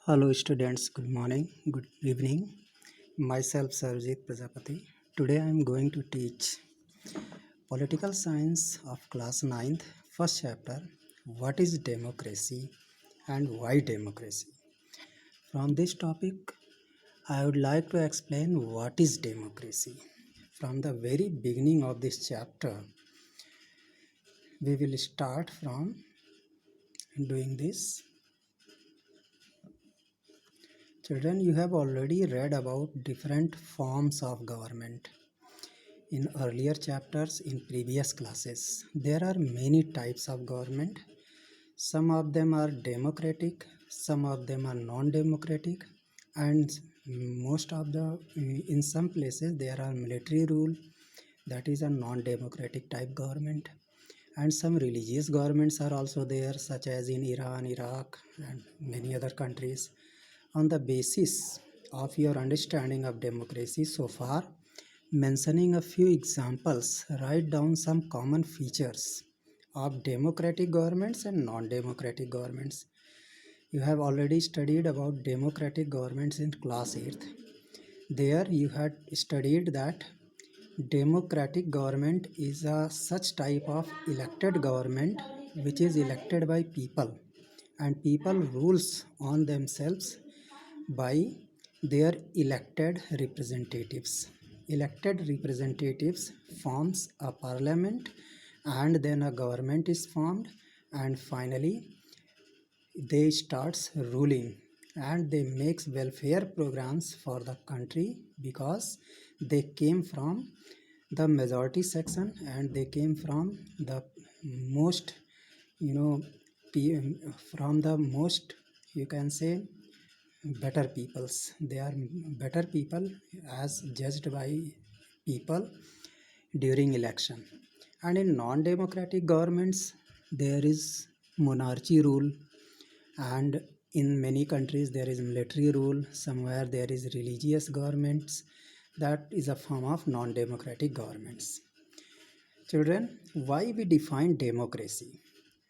Hello students, good morning, good evening. Myself Sarvjit Prajapati. Today I am going to teach Political Science of class ninth, first chapter, What is Democracy and Why Democracy. From this topic, I would like to explain what is democracy. From the very beginning of this chapter, we will start from doing this. Children, you have already read about different forms of government in earlier chapters in previous classes. There are many types of government. Some of them are democratic, some of them are non-democratic, and most of the in some places there are military rule, that is a non-democratic type government, and some religious governments are also there, such as in Iran, Iraq, and many other countries. On the basis of your understanding of democracy so far, mentioning a few examples, write down some common features of democratic governments and non-democratic governments. You have already studied about democratic governments in class 8th. There you had studied that democratic government is a such type of elected government which is elected by people, and people rules on themselves by their elected representatives. Elected representatives forms a parliament, and then a government is formed, and finally they starts ruling, and they makes welfare programs for the country because they came from the majority section, and they came from the most, you know from the most, you can say, better peoples. They are better people as judged by people during election. And in non-democratic governments there is monarchy rule, and in many countries there is military rule, somewhere there is religious governments. That is a form of non-democratic governments. Children, why we define democracy?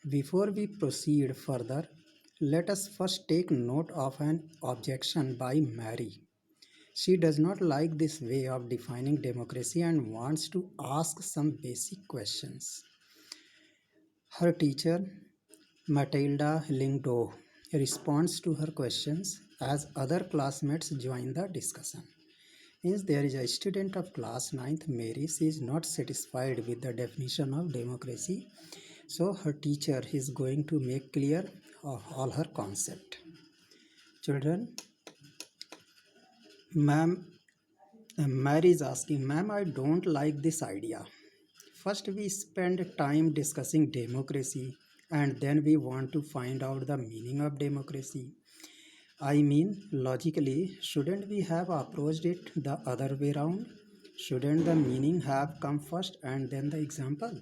Before we proceed further, let us first take note of an objection by Mary. She does not like this way of defining democracy and wants to ask some basic questions. Her teacher, Matilda Lingdo, responds to her questions as other classmates join the discussion. Means there is a student of class ninth, Mary. She is not satisfied with the definition of democracy. So her teacher is going to make clear all her concept. Children, ma'am, Mary is asking, ma'am, I don't like this idea. First, we spend time discussing democracy, and then we want to find out the meaning of democracy. I mean, logically, shouldn't we have approached it the other way around? Shouldn't the meaning have come first and then the example?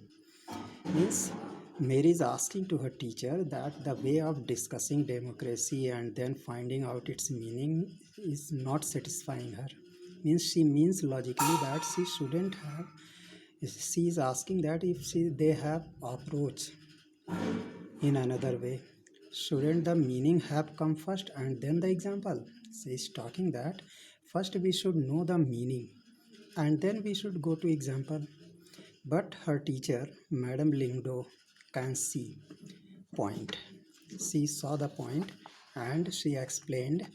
Means Mary is asking to her teacher that the way of discussing democracy and then finding out its meaning is not satisfying her. Means she means logically that she shouldn't have. She is asking that if they have approach in another way, shouldn't the meaning have come first and then the example? She is talking that first we should know the meaning and then we should go to example. But her teacher, Madam Lingdo, can see point. She saw the point and she explained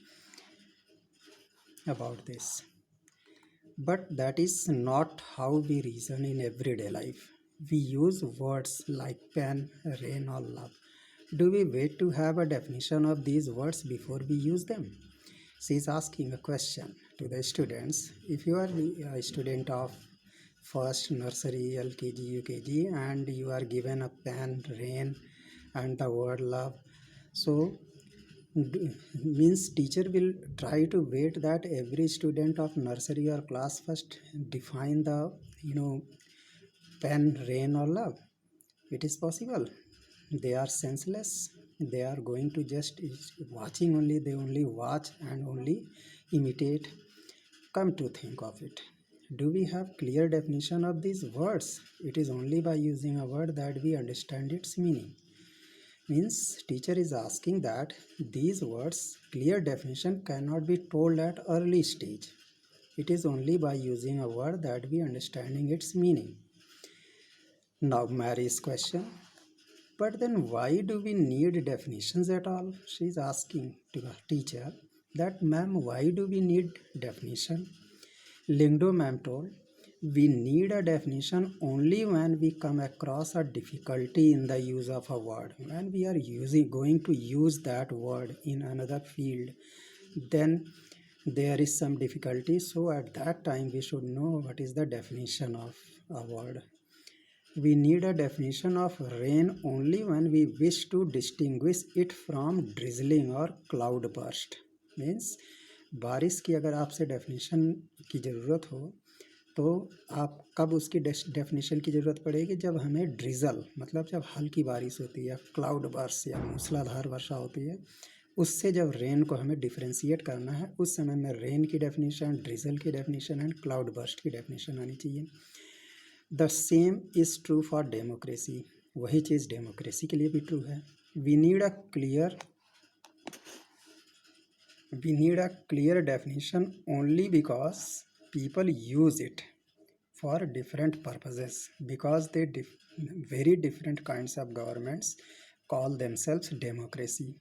about this. But that is not how we reason in everyday life. We use words like pen, rain, or love. Do we wait to have a definition of these words before we use them? She is asking a question to the students. If you are a student of first nursery, LKG, UKG, and you are given a pen, rain, and the word love, so means teacher will try to wait that every student of nursery or class first define the pen, rain, or love. It is possible. They are senseless. They are going to just watching only. They only watch and only imitate. Come to think of it, do we have clear definition of these words? It is only by using a word that we understand its meaning. means teacher is asking that these words clear definition cannot be told at early stage. It is only by using a word that we understanding its meaning. Now Mary's question, but then why do we need definitions at all? She is asking to the teacher that, ma'am, why do we need definition? Lingdo ma'am told, we need a definition only when we come across a difficulty in the use of a word. When we are going to use that word in another field, then there is some difficulty. So at that time we should know what is the definition of a word. We need a definition of rain only when we wish to distinguish it from drizzling or cloud burst. Means बारिश की अगर आपसे definition की ज़रूरत हो तो आप कब उसकी डेफिनेशन की ज़रूरत पड़ेगी? जब हमें ड्रिज़ल मतलब जब हल्की बारिश होती है, क्लाउड बर्स्ट या मूसलाधार वर्षा होती है, उससे जब रेन को हमें डिफ्रेंशिएट करना है, उस समय में रेन की डेफिनेशन, ड्रिज़ल की डेफिनेशन एंड क्लाउड बर्स्ट की डेफिनेशन आनी चाहिए. The same is true for democracy. वही चीज़ डेमोक्रेसी के लिए भी ट्रू है. We need a clear definition only because people use it for different purposes, because very different kinds of governments call themselves democracy.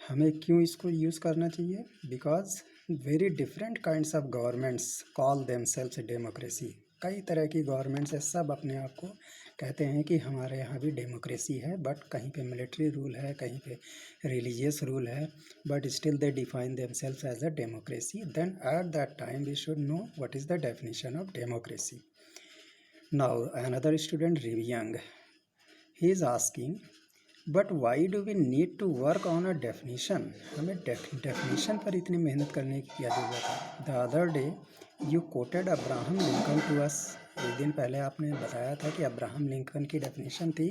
हमें क्यों इसको यूज़ करना चाहिए? Because very different kinds of governments call themselves democracy. कई तरह की governments है, सब अपने आप को कहते हैं कि हमारे यहाँ भी डेमोक्रेसी है, बट कहीं पे मिलिट्री रूल है, कहीं पे रिलीजियस रूल है, but still they define themselves as a democracy. Then at that time we should know what is the definition of democracy. Now another student Ribiang, he is asking, but why do we need to work on a definition? हमें definition पर इतनी मेहनत करने की क्या ज़रूरत है? The other day you quoted Abraham Lincoln to us. एक दिन पहले आपने बताया था कि अब्राहम लिंकन की डेफिनेशन थी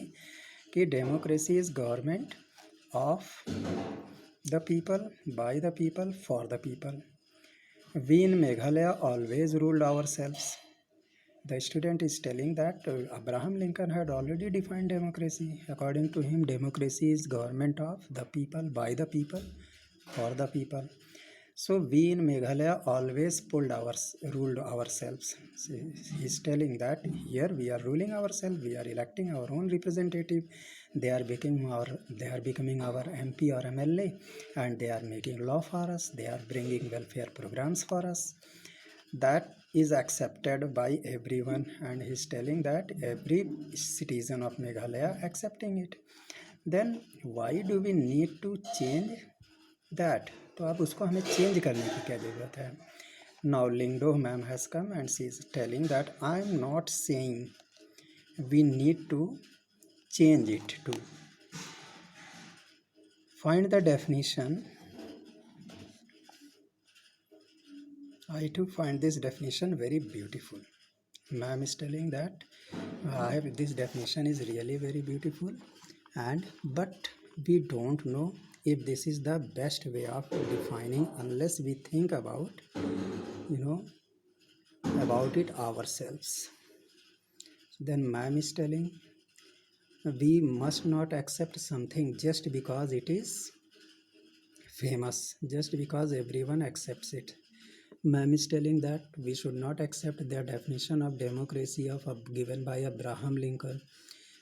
कि democracy is government of the people, by the people, for the people. We in Meghalaya always ruled ourselves. The student is telling that Abraham Lincoln had already defined democracy. According to him, democracy is government of the people, by the people, for the people. So we in Meghalaya always ruled ourselves. So he is telling that here we are ruling ourselves. We are electing our own representative. They are becoming our MP or MLA, and they are making law for us. They are bringing welfare programs for us. That is accepted by everyone, and he is telling that every citizen of Meghalaya accepting it. Then why do we need to change that? तो अब उसको हमें change करने की क्या ज़रूरत है? Now Lingdo ma'am has come and she is telling that I am not saying we need to change it to find the definition. I too find this definition very beautiful. Ma'am is telling that this definition is really very beautiful, but we don't know if this is the best way of defining unless we think about it ourselves. Then ma'am is telling we must not accept something just because it is famous, just because everyone accepts it. Ma'am is telling that we should not accept the definition of democracy given by Abraham Lincoln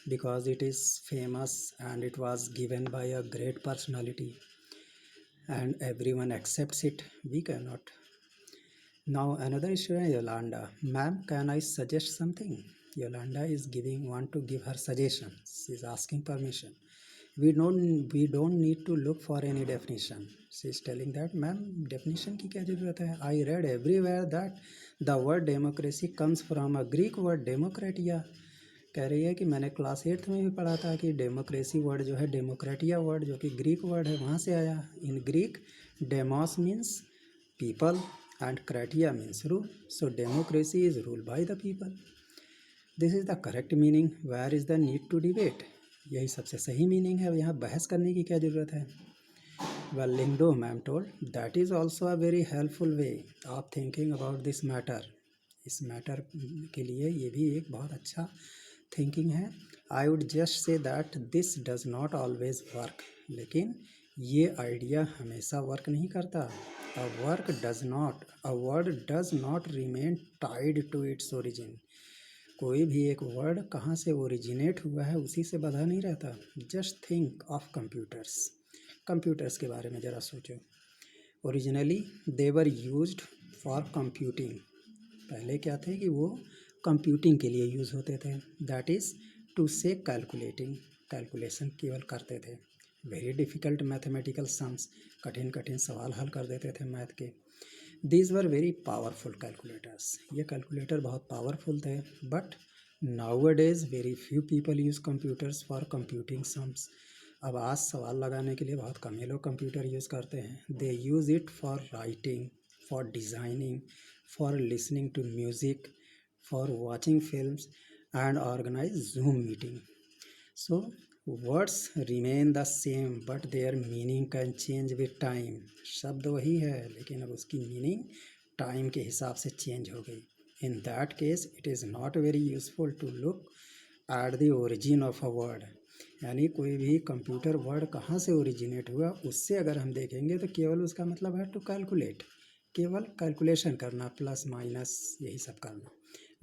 because it is famous and it was given by a great personality and everyone accepts it. We cannot. Now another student, Yolanda. Ma'am, can I suggest something? Yolanda is want to give her suggestion. She is asking permission. We don't need to look for any definition. She is telling that, ma'am, definition की क्या ज़रूरत है? I read everywhere that the word democracy comes from a Greek word democratia. कह रही है कि मैंने class 8th में भी पढ़ा था कि डेमोक्रेसी वर्ड जो है डेमोक्रेटिया वर्ड जो कि ग्रीक वर्ड है वहाँ से आया. In Greek demos means people and kratia means rule. So democracy is ruled by the people. This is the correct meaning. Where is the need to debate? यही सबसे सही meaning है, यहाँ बहस करने की क्या ज़रूरत है? Well, Lingdo ma'am told that is also a very helpful way of thinking about this matter. इस मैटर के लिए ये भी एक बहुत अच्छा थिंकिंग है. I would just say that this does not always work, लेकिन ये आइडिया हमेशा वर्क नहीं करता। A word does not remain tied to its origin. कोई भी एक वर्ड कहाँ से ओरिजिनेट हुआ है उसी से बंधा नहीं रहता। Just think of computers. Computers के बारे में ज़रा सोचो। Originally they were used for computing. पहले क्या थे कि वो कंप्यूटिंग के लिए यूज़ होते थे, दैट इज़ टू से कैलकुलेटिंग, कैलकुलेशन केवल करते थे। वेरी डिफ़िकल्ट मैथमेटिकल सम्स, कठिन कठिन सवाल हल कर देते थे मैथ के। These were very powerful calculators, ये कैलकुलेटर बहुत पावरफुल थे। But now a days very few people use computers for computing sums. अब आज सवाल लगाने के लिए बहुत कम ही लोग कंप्यूटर यूज़ करते हैं। They use it for writing, for designing, for listening to music, for watching films and organise Zoom meeting. So words remain the same but their meaning can change with time. शब्द वही है लेकिन अब उसकी meaning time के हिसाब से change हो गई। In that case it is not very useful to look at the origin of a word. यानी कोई भी कंप्यूटर वर्ड कहाँ से ओरिजिनेट हुआ उससे अगर हम देखेंगे तो केवल उसका मतलब है टू कैलकुलेट, केवल कैलकुलेशन करना, प्लस माइनस यही सब करना।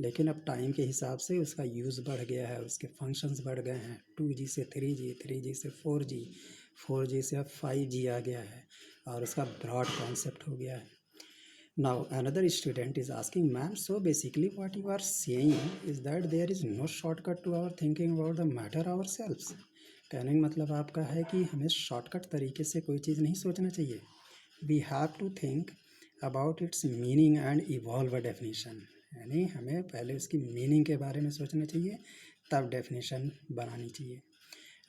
लेकिन अब टाइम के हिसाब से उसका यूज़ बढ़ गया है, उसके फंक्शंस बढ़ गए हैं। 2G से 3G, 3G से 4G, 4G से अब 5G आ गया है और उसका ब्रॉड कॉन्सेप्ट हो गया है। Now another student is asking, ma'am, so basically what you are saying is that there is no shortcut to our thinking about the matter ourselves. कहने का मतलब आपका है कि हमें शॉर्टकट तरीके से कोई चीज़ नहीं सोचना चाहिए। We have to think about its meaning and evolve a definition. यानी हमें पहले उसकी मीनिंग के बारे में सोचना चाहिए तब डेफिनेशन बनानी चाहिए।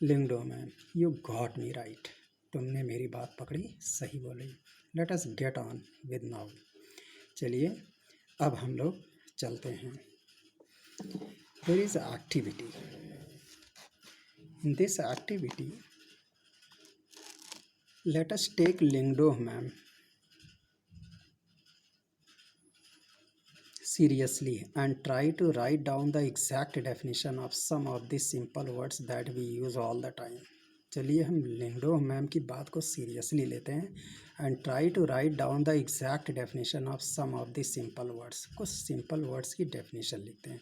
Lyngdoh ma'am, you got me right. तुमने मेरी बात पकड़ी, सही बोली। Let us get on with now. चलिए अब हम लोग चलते हैं। There is activity. In this activity let us take Lyngdoh ma'am seriously and try to write down the exact definition of some of the simple words that we use all the time. चलिए हम Lyngdoh ma'am की बात को seriously लेते हैं and try to write down the exact definition of some of the simple words. कुछ simple words की definition लिखते हैं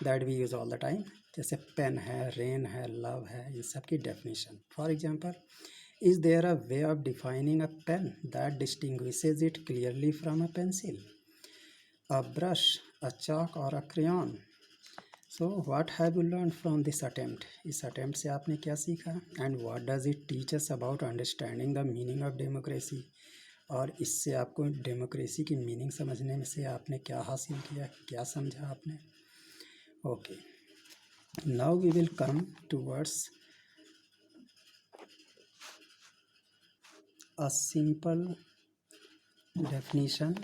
that we use all the time, जैसे पेन है, रेन है, लव है, इन सब की definition. For example, is there a way of defining a pen that distinguishes it clearly from a pencil? A brush, a chalk or a crayon? So what have you learned from this attempt? इस attempt से आपने क्या सीखा? And what does it teach us about understanding the meaning of democracy? और इससे आपको democracy की meaning समझने में से आपने क्या हासिल किया, क्या समझा आपने? Okay, now we will come towards a simple definition.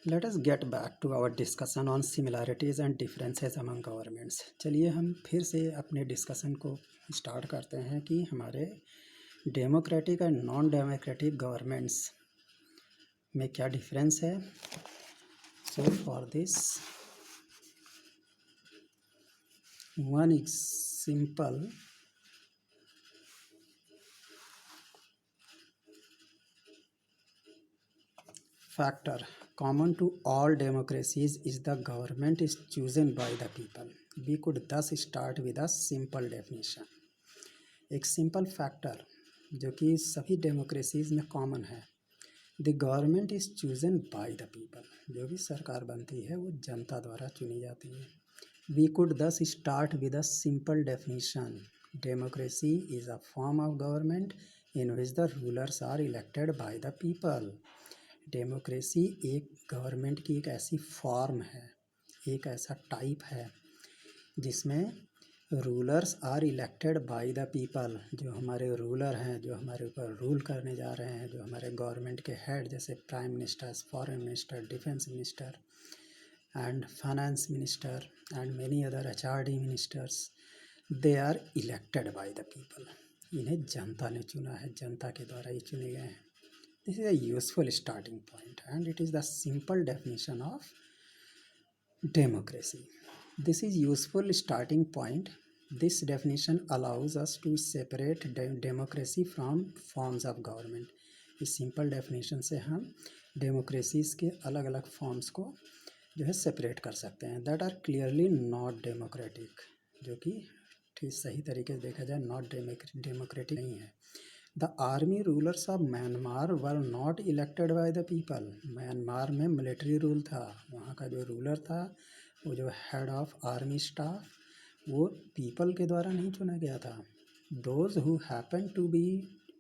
Let us get back to our discussion on similarities and differences among governments. चलिए हम फिर से अपने डिस्कशन को स्टार्ट करते हैं कि हमारे democratic and non democratic governments में क्या डिफरेंस है। So for this one is simple factor common to all democracies is the government is chosen by the people. We could thus start with a simple definition. एक simple factor जो कि सभी democracies में common है, the government is chosen bye the people. जो भी सरकार बनती है वो जनता द्वारा चुनी जाती है। We could thus start with a simple definition. Democracy is a form of government in which the rulers are elected by the people. Democracy एक गवर्नमेंट की एक ऐसी फॉर्म है, एक ऐसा टाइप है जिसमें rulers are elected by the people. जो हमारे रूलर हैं, जो हमारे ऊपर रूल करने जा रहे हैं, जो हमारे गवर्नमेंट के हेड जैसे prime minister, foreign minister, defence minister and finance minister and many other HRD ministers, they are elected by the people. इन्हें जनता ने चुना है, जनता के द्वारा ही चुने गए हैं। This is a useful starting point and it is the simple definition of democracy. This is useful starting point. This definition allows us to separate democracy from forms of government. इस सिंपल डेफिनेशन से हम democracies के अलग अलग forms को जो है separate कर सकते हैं, that are clearly not democratic, जो कि ठीक सही तरीके से देखा जाए नॉट डेमोक्रेटिक नहीं है. The army rulers of Myanmar were not elected by the people. Myanmar में मिलिट्री रूल था, वहाँ का जो रूलर था, वो जो हेड ऑफ आर्मी स्टाफ, वो पीपल के द्वारा नहीं चुना गया था. Those who happen to be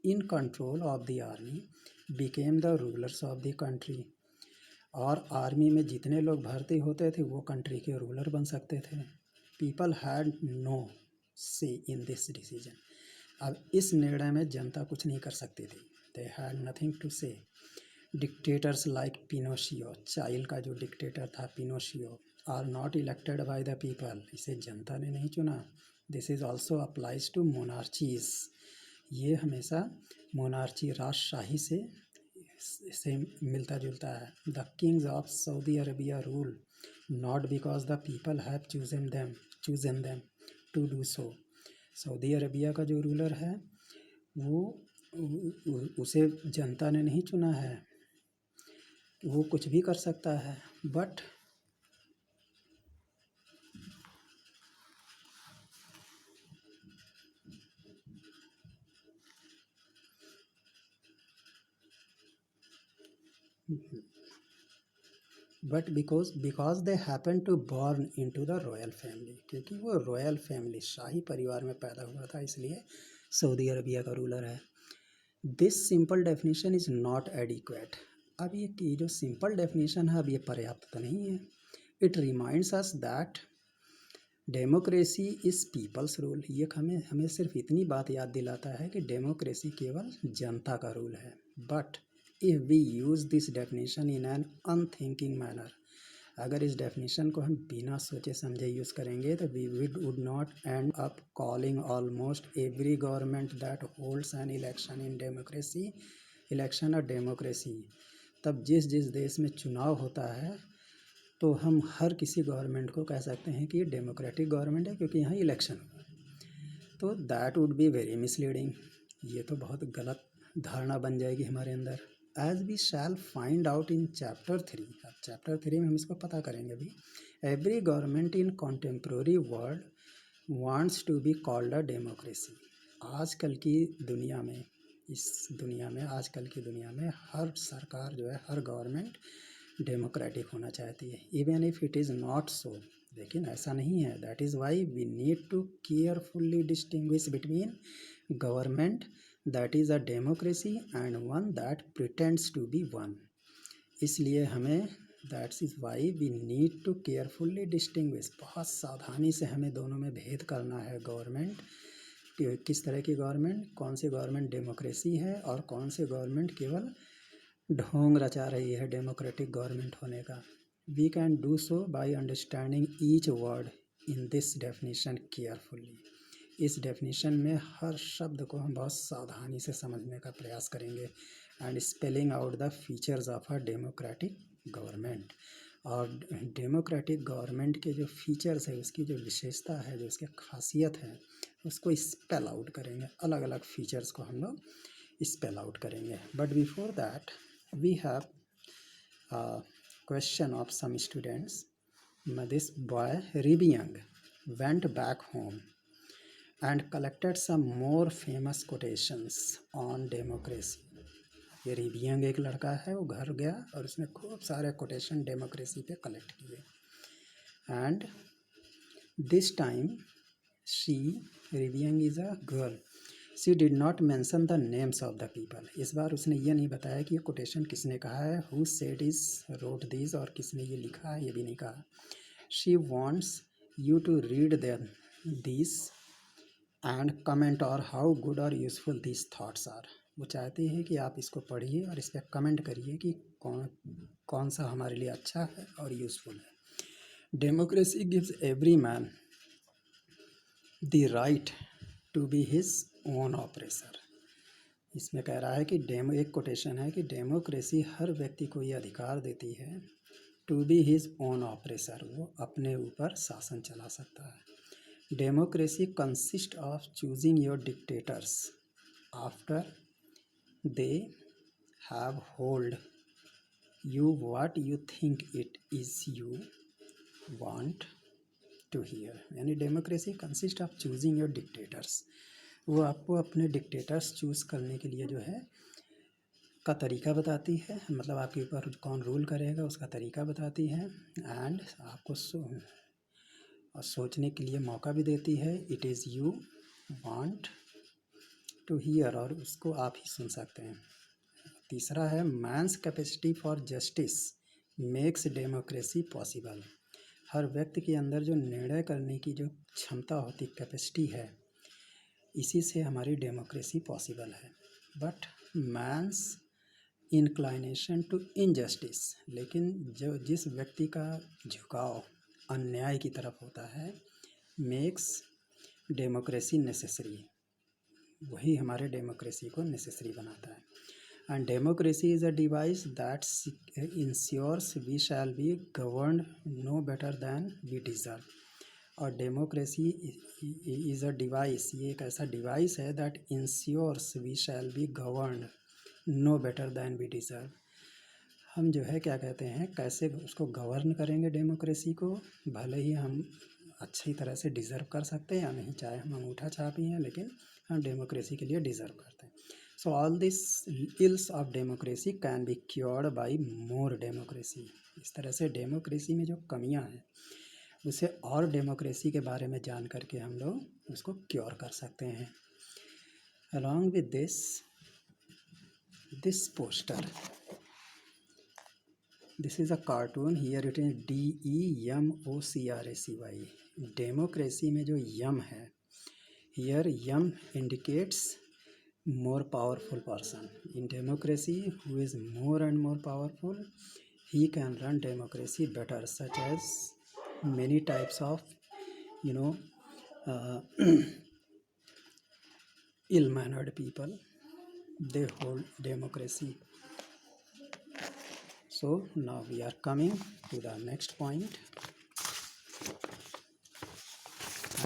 in control of the army became the rulers of the country. और आर्मी में जितने लोग भर्ती होते थे वो कंट्री के रूलर बन सकते थे. पीपल हैड नो से इन दिस डिसीजन. अब इस निर्णय में जनता कुछ नहीं कर सकती थी. They had nothing to say. Dictators like Pinochet, Chile का जो डिक्टेटर था Pinochet, are not elected by the people. इसे जनता ने नहीं चुना. This is also applies to monarchies. ये हमेशा मोनार्ची राजशाही से मिलता जुलता है. The kings of Saudi Arabia rule not because the people have chosen them to do so. Saudi Arabia का जो रूलर है वो उसे जनता ने नहीं चुना है, वो कुछ भी कर सकता है. But because they happen to born into the royal family, क्योंकि वो रॉयल फैमिली शाही परिवार में पैदा हुआ था, इसलिए सऊदी अरबिया का रूलर है. This simple definition is not adequate. अब ये जो सिंपल डेफिनेशन है अब ये पर्याप्त तो नहीं है. It reminds us that democracy is people's rule. ये हमें सिर्फ इतनी बात याद दिलाता है कि डेमोक्रेसी केवल जनता का रूल है. But if we use this definition in an unthinking manner, अगर इस डेफिनेशन को हम बिना सोचे समझे यूज़ करेंगे तो we would not end up calling almost every government that holds an election in democracy election और डेमोक्रेसी. तब जिस देश में चुनाव होता है तो हम हर किसी गवर्नमेंट को कह सकते हैं कि ये डेमोक्रेटिक गवर्नमेंट है क्योंकि यहाँ इलेक्शन हुआ. तो that would be very misleading. ये तो बहुत गलत धारणा बन जाएगी हमारे अंदर. As we shall find out in chapter 3. अब चैप्टर 3 में हम इसको पता करेंगे भी. Every government in contemporary world wants to be called a democracy. आजकल की दुनिया में आजकल की दुनिया में हर सरकार जो है, हर गवर्नमेंट डेमोक्रेटिक होना चाहती है, even if it is not so. लेकिन ऐसा नहीं है. That is why we need to carefully distinguish between government that is a democracy and one that pretends to be one. इसलिए हमें that's is why we need to carefully distinguish, बहुत सावधानी से हमें दोनों में भेद करना है. गवर्नमेंट किस तरह की गवर्नमेंट, कौन सी गवर्नमेंट डेमोक्रेसी है और कौन सी गवर्नमेंट केवल ढोंग रचा रही है डेमोक्रेटिक गवर्नमेंट होने का. We can do so by understanding each word in this definition carefully. इस डेफिनेशन में हर शब्द को हम बहुत सावधानी से समझने का प्रयास करेंगे. And spelling out the features of a democratic government. और डेमोक्रेटिक गवर्नमेंट के जो फीचर्स है, उसकी जो विशेषता है, जो उसकी खासियत है, उसको स्पेल आउट करेंगे. अलग अलग फीचर्स को हम लोग स्पेल आउट करेंगे. But before that we have a question of some students. This boy Ribyang went back home and collected some more famous quotations on democracy. ये रिबियंग एक लड़का है, वो घर गया और उसने खूब सारे कोटेशन डेमोक्रेसी पे कलेक्ट किए. And this time Ribiang is a girl. She did not mention the names of the people. इस बार उसने ये नहीं बताया कि ये कोटेशन किसने कहा है, who said is wrote this, और किसने ये लिखा है, ये भी नहीं कहा. She wants you to read this and comment और हाउ गुड और यूजफुल दिस थाट्स आर. वो चाहती है कि आप इसको पढ़िए और इस पर कमेंट करिए कि कौन सा हमारे लिए अच्छा है और यूजफुल है. Democracy gives every man the right to be his own oppressor. इसमें कह रहा है कि एक कोटेशन है कि डेमोक्रेसी हर व्यक्ति को ये अधिकार देती है to be his own oppressor, वो अपने ऊपर शासन चला सकता है। Democracy consist of choosing your dictators after they have told you what you think it is you want to hear। यानी democracy consist of choosing your dictators, वो आपको अपने डिक्टेटर्स चूज़ करने के लिए जो है का तरीका बताती है, मतलब आपके ऊपर कौन रूल करेगा उसका तरीका बताती है। एंड आपको सोचने के लिए मौका भी देती है। It is you want to hear, और उसको आप ही सुन सकते हैं। तीसरा है man's capacity for justice makes democracy possible. हर व्यक्ति के अंदर जो निर्णय करने की जो क्षमता होती, कैपेसिटी है, इसी से हमारी डेमोक्रेसी पॉसिबल है। But man's inclination to injustice, लेकिन जो जिस व्यक्ति का झुकाव अन्याय की तरफ होता है, मेक्स डेमोक्रेसी नेसेसरी, वही हमारे डेमोक्रेसी को नेसेसरी बनाता है। And democracy is a device that ensures we shall be governed no better than we deserve। और डेमोक्रेसी इज़ अ डिवाइस, ये एक ऐसा डिवाइस है that ensures we shall be governed no better than we deserve. हम जो है क्या कहते हैं, कैसे उसको गवर्न करेंगे डेमोक्रेसी को, भले ही हम अच्छी तरह से डिज़र्व कर सकते हैं या नहीं, चाहे हम अंगूठा छाप ही हैं, लेकिन हम डेमोक्रेसी के लिए डिज़र्व करते हैं। So all this ills of democracy can be cured by more democracy. इस तरह से डेमोक्रेसी में जो कमियां हैं उसे और डेमोक्रेसी के बारे में जान करके हम लोग उसको क्योर कर सकते हैं। Along with this poster, this is a cartoon, here it is DEMOCRACY। Democracy में जो यम है, here Yam indicates more powerful person in democracy, who is more and more powerful, he can run democracy better, such as many types of ill-mannered people, they hold democracy। So now we are coming to the next point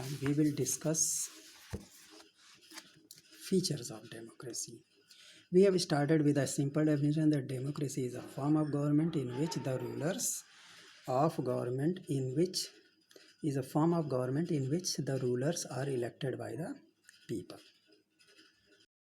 and we will discuss features of democracy। We have started with a simple definition that democracy is a form of government in which the rulers of government are elected by the people।